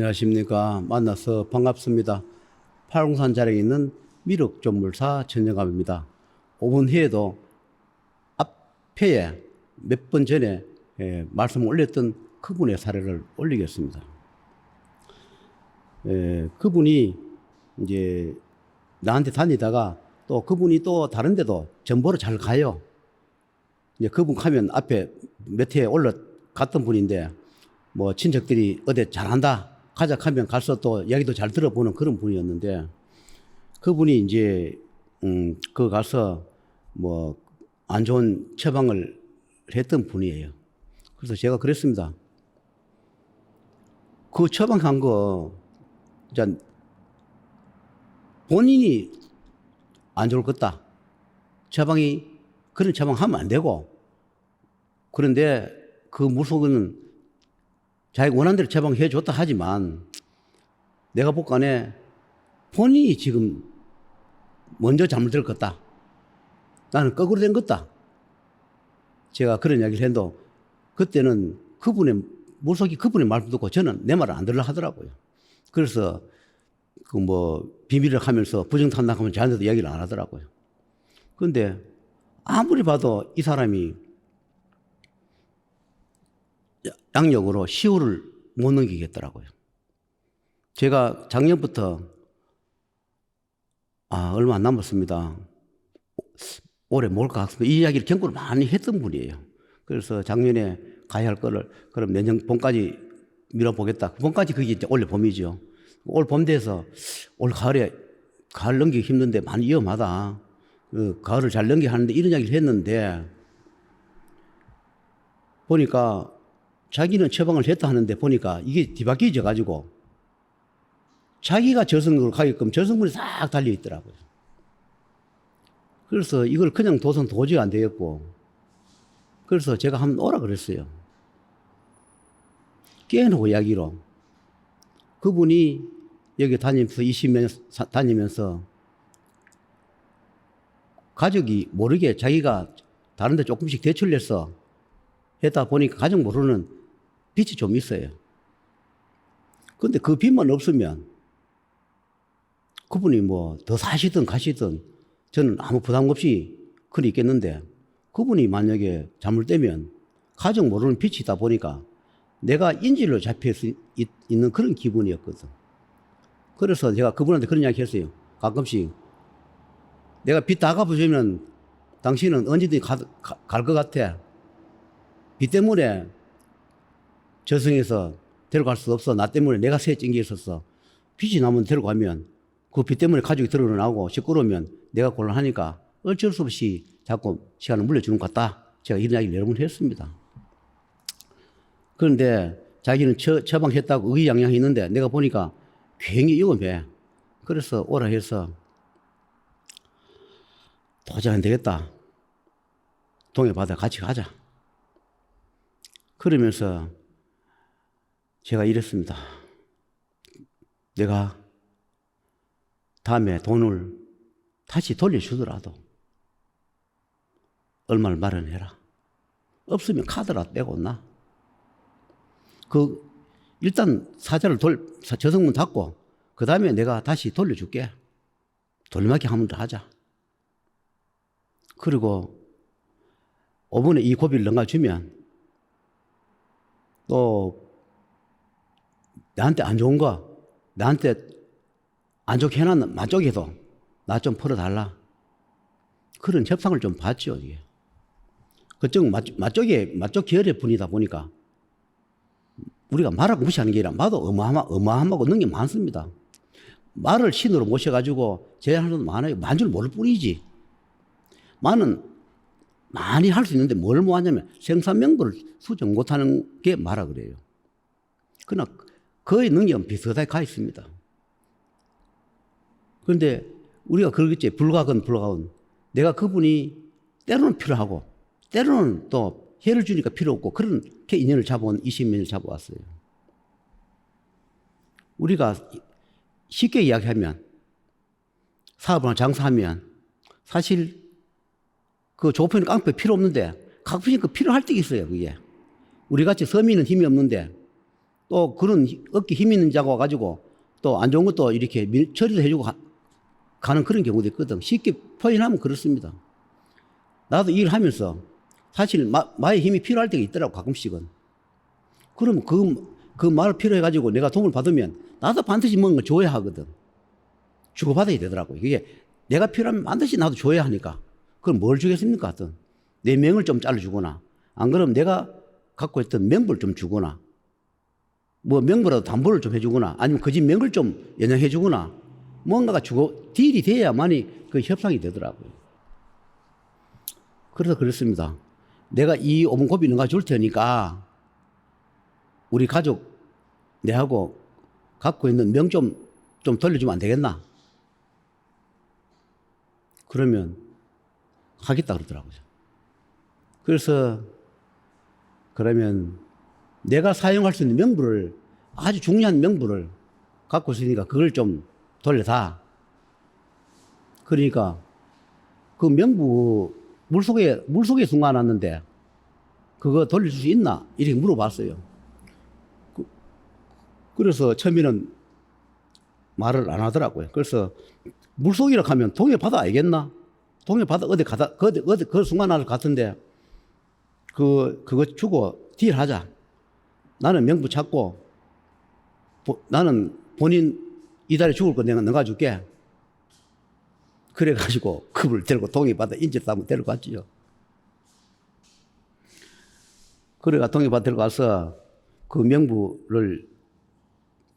안녕하십니까. 만나서 반갑습니다. 팔공산 자락에 있는 미륵존물사 전영갑입니다. 5분 후에도 앞에 몇 번 전에 말씀을 올렸던 그분의 사례를 올리겠습니다. 그분이 이제 나한테 다니다가 또 그분이 또 다른 데도 전보로 잘 가요. 이제 그분 가면 앞에 몇 회에 올라갔던 분인데 뭐 친척들이 어디 잘한다 가자 하면 가서 또 이야기도 잘 들어보는 그런 분이었는데 그분이 이제 그 가서 뭐 안 좋은 처방을 했던 분이에요. 그래서 제가 그랬습니다. 그 처방한 거 본인이 안 좋을 것다. 처방이 그런 처방하면 안 되고 그런데 그 무속은 자기가 원하는 대로 처방해 줬다 하지만 내가 볼간에 본인이 지금 먼저 잘못될 것다. 나는 거꾸로 된 것다. 제가 그런 이야기를 했는데 그때는 그분의 무속이 그분의 말도 듣고 저는 내 말을 안 들으려 하더라고요. 그래서 그 뭐 비밀을 하면서 부정탐락하면 저한테도 이야기를 안 하더라고요. 그런데 아무리 봐도 이 사람이 양력으로 10월을 못 넘기겠더라고요. 제가 작년부터 얼마 안 남았습니다. 올해 뭘까 같습니다. 이 이야기를 경고를 많이 했던 분이에요. 그래서 작년에 가야 할 거를 그럼 내년 봄까지 밀어보겠다. 봄까지 그게 이제 올해 봄이죠. 올 봄 돼서 올 가을에 가을 넘기기 힘든데 많이 위험하다. 그 가을을 잘 넘기게 하는데 이런 이야기를 했는데 보니까 자기는 처방을 했다 하는데 보니까 이게 뒤바뀌어져 가지고 자기가 저승으로 가게끔 저승문이 싹 달려 있더라고요. 그래서 이걸 그냥 둬선 도저히 안 되겠고 그래서 제가 한번 오라 그랬어요. 깨놓고 이야기로. 그분이 여기 다니면서 20몇 년 다니면서 가족이 모르게 자기가 다른 데 조금씩 대출을 해서 했다 보니까 가족 모르는 빚이 좀 있어요. 근데 그 빚만 없으면 그분이 뭐 더 사시든 가시든 저는 아무 부담 없이 그리 있겠는데 그분이 만약에 잘못되면 가족 모르는 빚이 있다 보니까 내가 인질로 잡혀 있는 그런 기분이었거든. 그래서 제가 그분한테 그런 이야기 했어요. 가끔씩 내가 빚 다 갚아주면 당신은 언제든지 갈 것 같아. 빚 때문에 저승에서 데려갈 수 없어. 나 때문에 내가 새 찡겨 있었어. 빚이 나면 데려가면 그 빚 때문에 가족이 드러나고 시끄러우면 내가 곤란하니까 어쩔 수 없이 자꾸 시간을 물려주는 것 같다. 제가 이런 이야기를 여러 번 했습니다. 그런데 자기는 처방했다고 의기양양했는데 내가 보니까 괜히 위험해. 그래서 오라 해서 도저히 안 되겠다. 동해바다 같이 가자. 그러면서 제가 이랬습니다. 내가 다음에 돈을 다시 돌려주더라도 얼마를 마련해라. 없으면 카드라도 빼고 나. 일단 사자를 저승문 닫고 그 다음에 내가 다시 돌려줄게. 돌려막기 한 번 더 하자. 그리고 5분에 이 고비를 넘어주면 또 나한테 안 좋은 거 나한테 안 좋게 해놨는 맛쪽에도 나 좀 풀어달라. 그런 협상을 좀 받죠. 이게. 그쪽 맛쪽 계열의 분이다 보니까 우리가 말하고 무시하는 게 아니라 말도 어마어마하고 능력이 많습니다. 말을 신으로 모셔가지고 제안하는 것도 많아요. 만 줄 모를 뿐이지. 말은 많이 할 수 있는데 뭘 뭐하냐면 생사명부를 수정 못하는 게 말라 그래요. 그러나 그의 능력은 비슷하게 가 있습니다. 그런데 우리가 그러겠지. 불가근. 내가 그분이 때로는 필요하고 때로는 또 해를 주니까 필요 없고 그렇게 인연을 잡아온 20몇 년을 잡아왔어요. 우리가 쉽게 이야기하면 사업을 장사하면 사실 그 조편이 깡패 필요 없는데 가끔씩 그 필요할 때가 있어요. 그게 우리같이 서민은 힘이 없는데 또 그런 어깨 힘 있는 자가 와가지고 또 안 좋은 것도 이렇게 처리도 해주고 가는 그런 경우도 있거든. 쉽게 표현하면 그렇습니다. 나도 일을 하면서 사실 마의 힘이 필요할 때가 있더라고, 가끔씩은. 그러면 그 말을 필요해가지고 내가 도움을 받으면 나도 반드시 뭔가 줘야 하거든. 주고받아야 되더라고요. 이게 내가 필요하면 반드시 나도 줘야 하니까. 그럼 뭘 주겠습니까? 하여튼 내 명을 좀 잘라주거나, 안 그러면 내가 갖고 있던 명부를 좀 주거나, 뭐 명부라도 담보를 좀 해주거나, 아니면 그 집 명을 좀 연장해주거나, 뭔가가 주고 딜이 돼야만이 그 협상이 되더라고요. 그래서 그렇습니다. 내가 이 5분 고비 너가 줄 테니까 우리 가족 내하고 갖고 있는 명 좀 돌려주면 안 되겠나? 그러면 하겠다 그러더라고요. 그래서 그러면 내가 사용할 수 있는 명부를, 아주 중요한 명부를 갖고 있으니까 그걸 좀 돌려다. 그러니까 그 명부 물속에 숨겨놨는데 그거 돌려줄 수 있나? 이렇게 물어봤어요. 그래서 처음에는 말을 안 하더라고요. 그래서 물속이라고 하면 동해바다 알겠나? 동해바다 어디 그 순간을 같은데 그거 주고 딜하자. 나는 명부 찾고 나는 본인 이달에 죽을 거 내가 너가 줄게. 그래가지고 그걸 데리고 동해바다 인질도 한번 데려갔지요. 그래가 동해바다 데려가서 그 명부를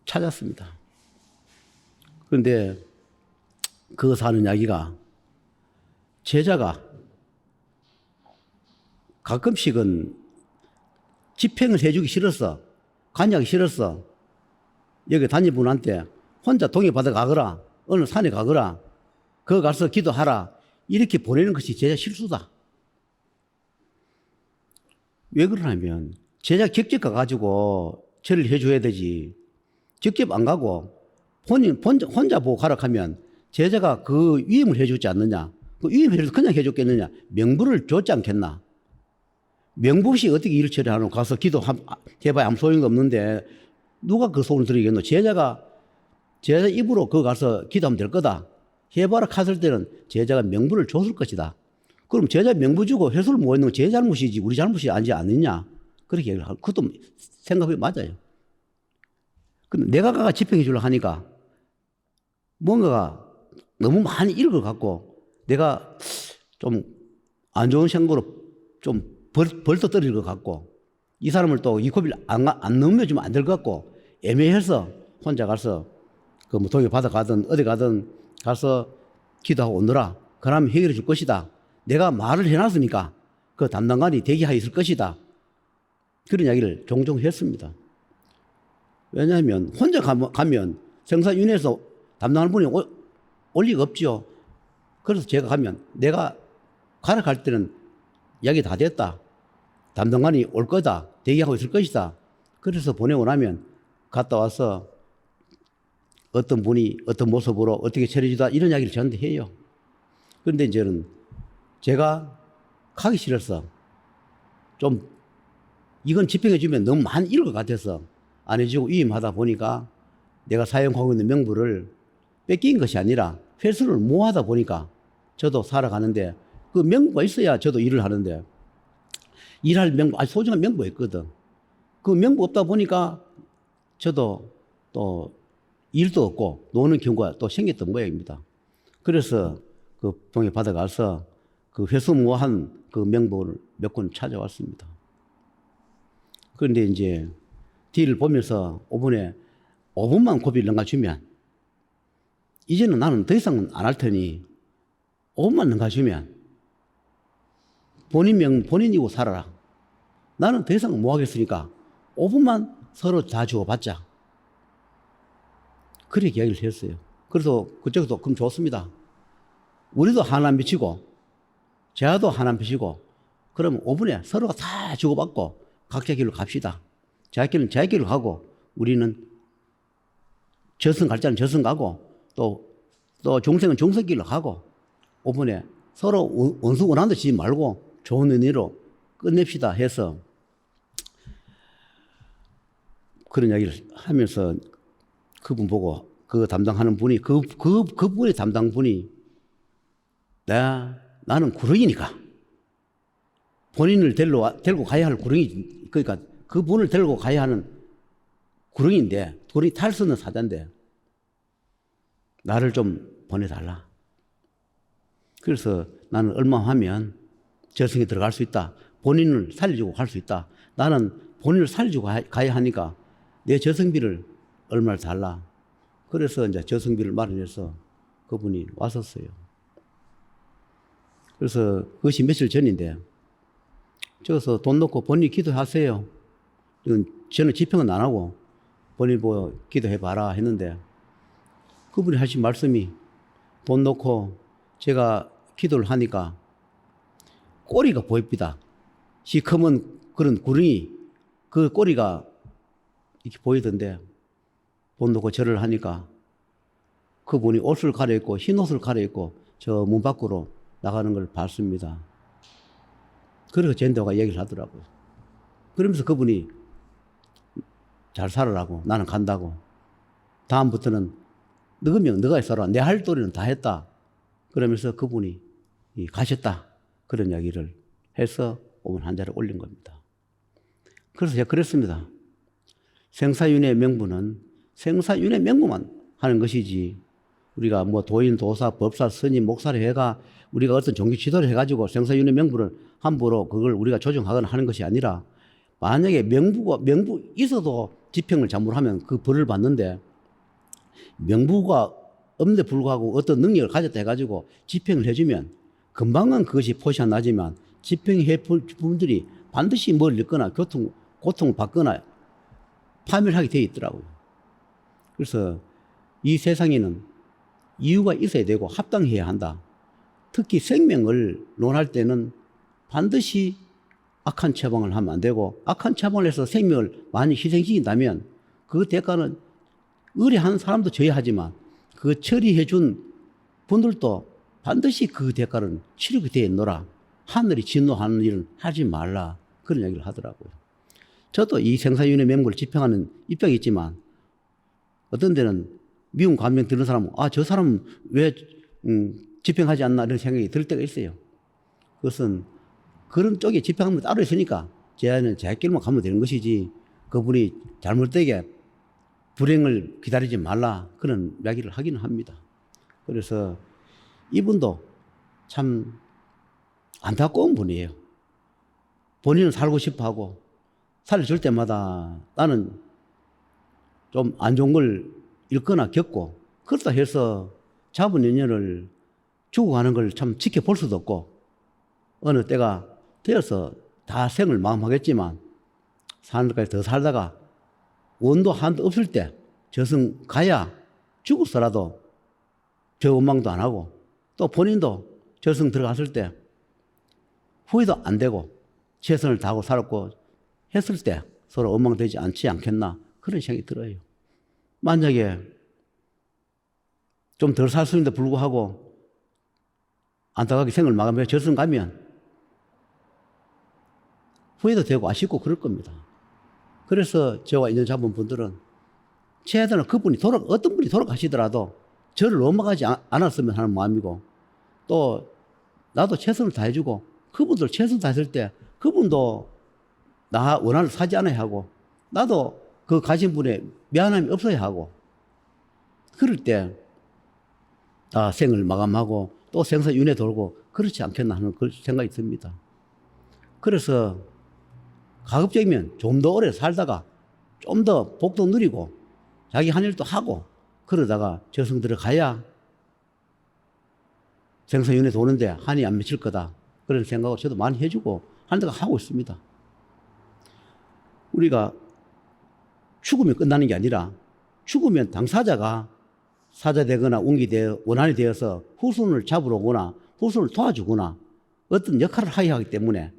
찾았습니다. 그런데 그 사는 이야기가 제자가 가끔씩은 집행을 해주기 싫었어. 관여하기 싫었어. 여기 단임분한테 혼자 동해바다 가거라. 어느 산에 가거라. 거기 가서 기도하라. 이렇게 보내는 것이 제자 실수다. 왜 그러냐면 제자 직접 가가지고 처리를 해줘야 되지. 직접 안 가고 본인 혼자 보고 가라 하면 제자가 그 위임을 해주지 않느냐. 그 위임을 해줘서 그냥 해줬겠느냐. 명부를 줬지 않겠나. 명부 없이 어떻게 일을 처리하노. 가서 기도해봐야 아무 소용이 없는데 누가 그 소원을 드리겠노. 제자 입으로 거기 가서 기도하면 될 거다. 해봐라 했을 때는 제자가 명부를 줬을 것이다. 그럼 제자 명부 주고 회수를 못 했는 건 제 잘못이지 우리 잘못이 아니지 않느냐. 그렇게 얘기를 하고, 그것도 생각이 맞아요. 근데 내가 가가 집행해 주려고 하니까 뭔가가 너무 많이 읽어갖고 내가 좀 안 좋은 생각으로 좀 벌떡 떨어질 것 같고, 이 사람을 또 이 고비를 안 넘겨주면 안 될 것 같고, 애매해서 혼자 가서 그 뭐 동해바다 가든 어디 가든 가서 기도하고 오너라. 그러면 해결해 줄 것이다. 내가 말을 해놨으니까 그 담당관이 대기하여 있을 것이다. 그런 이야기를 종종 했습니다. 왜냐하면 혼자 가면 생사윤회에서 담당할 분이 올 리가 없죠. 그래서 제가 가면 내가 가라 갈 때는 이야기 다 됐다. 담당관이 올 거다. 대기하고 있을 것이다. 그래서 보내고 나면 갔다 와서 어떤 분이 어떤 모습으로 어떻게 처리해주다 이런 이야기를 저한테 해요. 그런데 이제는 제가 가기 싫어서 좀 이건 집행해주면 너무 많이 읽을 것 같아서 안 해주고 위임하다 보니까 내가 사용하고 있는 명부를 뺏긴 것이 아니라 회수를 못 하다 보니까 저도 살아가는데 그 명부가 있어야 저도 일을 하는데 일할 명부, 아주 소중한 명부가 있거든. 그 명부 없다 보니까 저도 또 일도 없고 노는 경우가 또 생겼던 모양입니다. 그래서 그 동해바다 가서 그 회수무한 그 명부를 몇 권 찾아왔습니다. 그런데 이제 뒤를 보면서 5분만 고비를 넘겨주면 이제는 나는 더 이상은 안 할 테니 5분만 넘겨주면 본인이고 살아라. 나는 더 이상 못 하겠으니까 5분만 서로 다 주고받자. 그렇게 이야기를 했어요. 그래서 그쪽도 그럼 좋습니다. 우리도 하나 미치고 제아도 하나 미치고 그러면 5분에 서로가 다 주고받고 각자 길로 갑시다. 자기 길은 자기 길로 가고 우리는 저승 갈 자는 저승 가고 또 중생은 중생 길로 가고 5분에 서로 원수 원한도 지지 말고 좋은 의미로 끝냅시다 해서 그런 이야기를 하면서 그분 보고 그 담당하는 분이 그분의 담당 분이 나는 구렁이니까 본인을 데리고 가야 할 구렁이, 그러니까 그분을 데리고 가야 하는 구렁이인데 구렁이 탈 수 있는 사자인데 나를 좀 보내달라. 그래서 나는 얼마 하면 저승에 들어갈 수 있다. 본인을 살려주고 갈 수 있다. 나는 본인을 살려주고 가야 하니까 내 저승비를 얼마를 달라. 그래서 이제 저승비를 마련해서 그분이 왔었어요. 그래서 그것이 며칠 전인데 저기서 돈 넣고 본인이 기도하세요. 저는 집행은 안 하고 본인 보고 기도해봐라 했는데 그분이 하신 말씀이 돈 넣고 제가 기도를 하니까 꼬리가 보입니다. 시커먼 그런 구렁이 그 꼬리가 이렇게 보이던데 돈 넣고 절을 하니까 그분이 옷을 갈아입고 흰 옷을 갈아입고 저 문 밖으로 나가는 걸 봤습니다. 그래서 젠더가 얘기를 하더라고요. 그러면서 그분이 잘 살아라고 나는 간다고 다음부터는 너가 있어라 내 할 도리는 다 했다. 그러면서 그분이 가셨다. 그런 이야기를 해서 5분 한자를 올린 겁니다. 그래서 제가 그랬습니다. 생사윤회 명부는 생사윤회 명부만 하는 것이지 우리가 뭐 도인, 도사, 법사, 스님, 목사를 해가 우리가 어떤 종교 지도를 해가지고 생사윤회 명부를 함부로 그걸 우리가 조정하거나 하는 것이 아니라 만약에 명부 있어도 집행을 잘못하면 그 벌을 받는데 명부가 없는데 불구하고 어떤 능력을 가졌다 해가지고 집행을 해주면 금방은 그것이 포시가 나지만 집행해 볼 분들이 반드시 뭘 잃거나 고통을 받거나 파멸하게 되어 있더라고요. 그래서 이 세상에는 이유가 있어야 되고 합당해야 한다. 특히 생명을 논할 때는 반드시 악한 처방을 하면 안 되고 악한 처방을 해서 생명을 많이 희생시킨다면 그 대가는 의뢰하는 사람도 져야 하지만 그 처리해 준 분들도 반드시 그 대가를 치르게 되어 있노라. 하늘이 진노하는 일은 하지 말라. 그런 얘기를 하더라고요. 저도 이 생사윤회 명부를 집행하는 입장이 있지만 어떤 데는 미운 감정 드는 사람은 저 사람은 왜 집행하지 않나 이런 생각이 들 때가 있어요. 그것은 그런 쪽에 집행하는 게 따로 있으니까 제는 제 길만 가면 되는 것이지 그분이 잘못되게 불행을 기다리지 말라 그런 이야기를 하기는 합니다. 그래서 이분도 참 안타까운 분이에요. 본인은 살고 싶어 하고 살려줄 때마다 나는 좀 안 좋은 걸 읽거나 겪고 그렇다 해서 잡은 인연을 죽어가는 걸 참 지켜볼 수도 없고 어느 때가 되어서 다 생을 마음하겠지만 사는 데까지 더 살다가 원도 한도 없을 때 저승 가야 죽었어라도 저 원망도 안 하고 또 본인도 저승 들어갔을 때 후회도 안 되고 최선을 다하고 살았고 했을 때 서로 원망되지 않겠나 그런 생각이 들어요. 만약에 좀 덜 살 수 있는데 불구하고 안타깝게 생을 마감해 저승 가면 후회도 되고 아쉽고 그럴 겁니다. 그래서 저와 인연 잡은 분들은 최대한 그분이 어떤 분이 돌아가시더라도 저를 넘어가지 않았으면 하는 마음이고 또 나도 최선을 다해주고 그분들 최선 다했을 때 그분도 나 원한을 사지 않아야 하고 나도 그 가신 분의 미안함이 없어야 하고 그럴 때 생을 마감하고 또 생사윤회 돌고 그렇지 않겠나 하는 그런 생각이 듭니다. 그래서 가급적이면 좀 더 오래 살다가 좀 더 복도 누리고 자기 한 일도 하고 그러다가 저승 들어가야 생사윤회 도는데 한이 안 맺힐 거다. 그런 생각을 저도 많이 해주고 하는 데가 하고 있습니다. 우리가 죽으면 끝나는 게 아니라 죽으면 당사자가 사자되거나 웅기되어 원한이 되어서 후손을 잡으러 오거나 후손을 도와주거나 어떤 역할을 해야 하기 때문에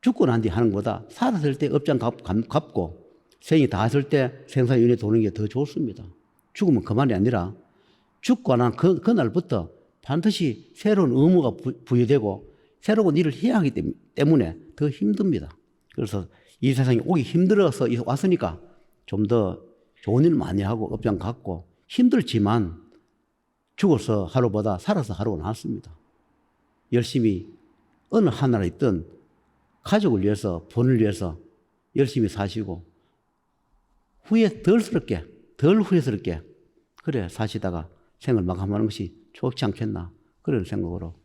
죽고 난 뒤 하는 것보다 살았을 때 업장 갚고 생이 닿았을 때 생사윤회 도는 게 더 좋습니다. 죽으면 그만이 아니라 죽고 난 그날부터 반드시 새로운 의무가 부여되고 새로운 일을 해야 하기 때문에 더 힘듭니다. 그래서 이 세상에 오기 힘들어서 왔으니까 좀 더 좋은 일 많이 하고 업장 갖고 힘들지만 죽어서 하루보다 살아서 하루가 낫습니다. 열심히 어느 하나라 있든 가족을 위해서 본을 위해서 열심히 사시고 후회 덜 후회스럽게 그래 사시다가 생을 마감하는 것이 좋지 않겠나 그런 생각으로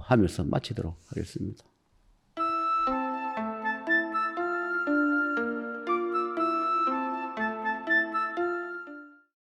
하면서 마치도록 하겠습니다.